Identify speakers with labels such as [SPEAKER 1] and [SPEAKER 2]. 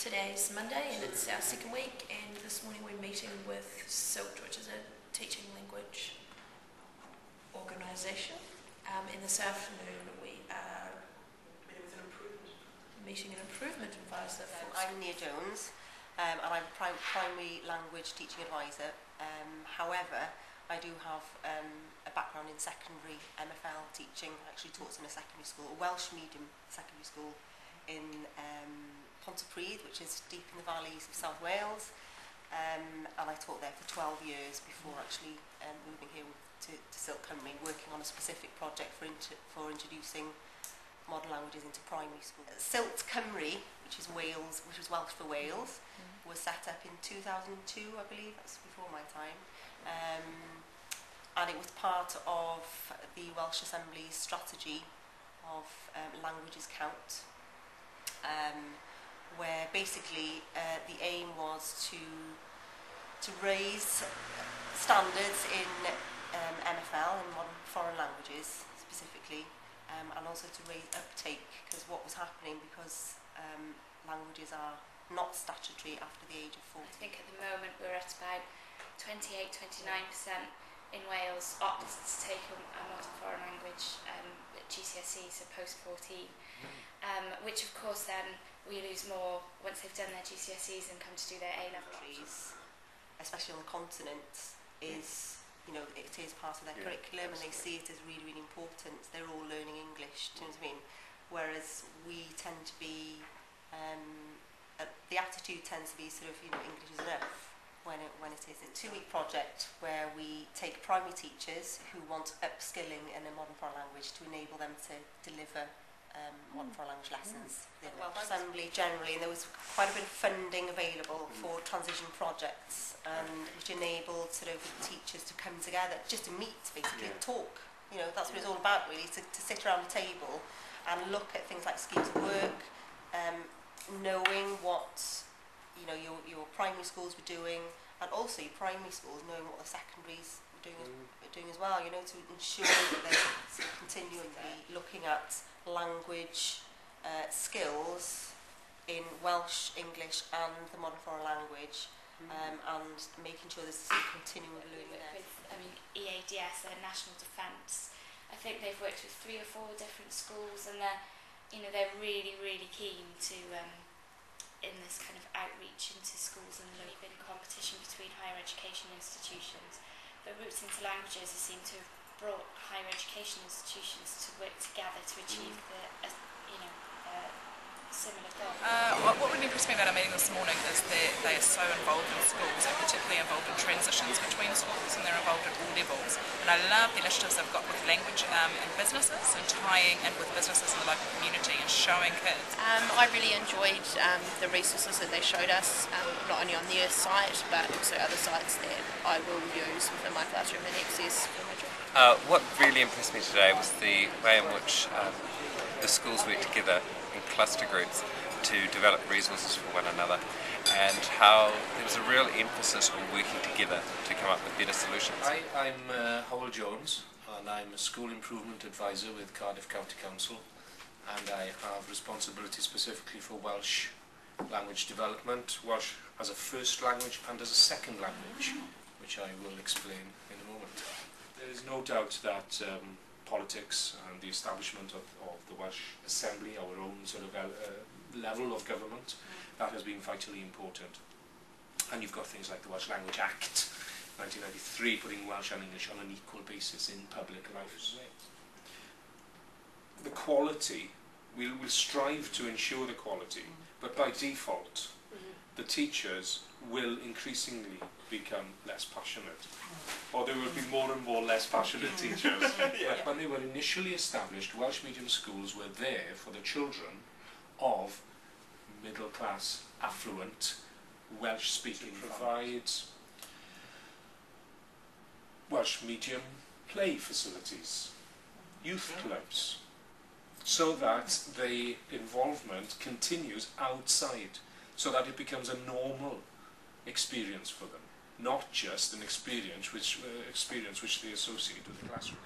[SPEAKER 1] Today's Monday and it's our second week, and this morning we're meeting with SILT, which is a teaching language organisation. And this afternoon we are meeting an improvement advisor.
[SPEAKER 2] I'm Nia Jones, and I'm a primary language teaching advisor. However, I do have a background in secondary MFL teaching. I actually taught in a secondary school, a Welsh medium secondary school in Pontypridd, which is deep in the valleys of South Wales, and I taught there for 12 years before actually moving here to SILT Cymru, working on a specific project for introducing modern languages into primary school. SILT Cymru, which is Wales, which was Welsh for Wales, was set up in 2002, I believe. That's before my time, and it was part of the Welsh Assembly's strategy of Languages Count, where basically the aim was to raise standards in MFL, in modern foreign languages specifically, and also to raise uptake, because what was happening, because languages are not statutory after the age of 40.
[SPEAKER 3] I think at the moment we're at about 28-29% in Wales opt to take a modern foreign language at GCSE, so post 14, which of course then we lose more once they've done their GCSEs and come to do their A-levels.
[SPEAKER 2] Especially on the continent, is, you know, it is part of their curriculum, and they see it as really, really important. They're all learning English, do you know what I mean? Whereas we tend to be, the attitude tends to be sort of, you know, English is enough, when it is. It's a 2-week project where we take primary teachers who want upskilling in a modern foreign language to enable them to deliver modern foreign language lessons. The Welsh Assembly generally, and there was quite a bit of funding available for transition projects, which enabled sort of teachers to come together, just to meet, basically, and talk. You know, that's what it's all about, really, to sit around the table and look at things like schemes of work, knowing what, you know, your primary schools were doing, and also your primary schools knowing what the secondaries were doing as well, you know, to ensure that they're sort of continually looking at language skills in Welsh, English and the modern foreign language, and making sure there's a continual learning there.
[SPEAKER 3] I mean, EADS, their National Defence, I think they've worked with 3 or 4 different schools, and they're really, really keen to in this kind of outreach into schools, and there's been competition between higher education institutions. But Roots into Languages has seemed to have brought higher education institutions to work together to achieve similar goals.
[SPEAKER 4] What really impressed me about our meeting this morning is that they are so involved in schools, and particularly involved in transitions between schools, and they're involved at all levels. And I love the initiatives they've got with language and businesses, and tying in with businesses in the local community and showing kids.
[SPEAKER 5] I really enjoyed the resources that they showed us, not only on their site but also other sites that I will use within my classroom and access for my job.
[SPEAKER 6] What really impressed me today was the way in which the schools work together in cluster groups to develop resources for one another, and how there was a real emphasis on working together to come up with better solutions.
[SPEAKER 7] I'm Howell Jones, and I'm a school improvement advisor with Cardiff County Council, and I have responsibility specifically for Welsh language development, Welsh as a first language and as a second language, which I will explain in a moment. There is no doubt that politics and the establishment of the Welsh Assembly, our own sort of level of government, that has been vitally important. And you've got things like the Welsh Language Act 1993 putting Welsh and English on an equal basis in public life. The quality, we'll strive to ensure the quality, but by default the teachers will increasingly become less passionate, or there will be more and more less passionate teachers. But when they were initially established, Welsh medium schools were there for the children of middle class, affluent, Welsh speaking provides Welsh medium play facilities, youth clubs, so that the involvement continues outside, so that it becomes a normal experience for them, not just an experience which they associate with the classroom.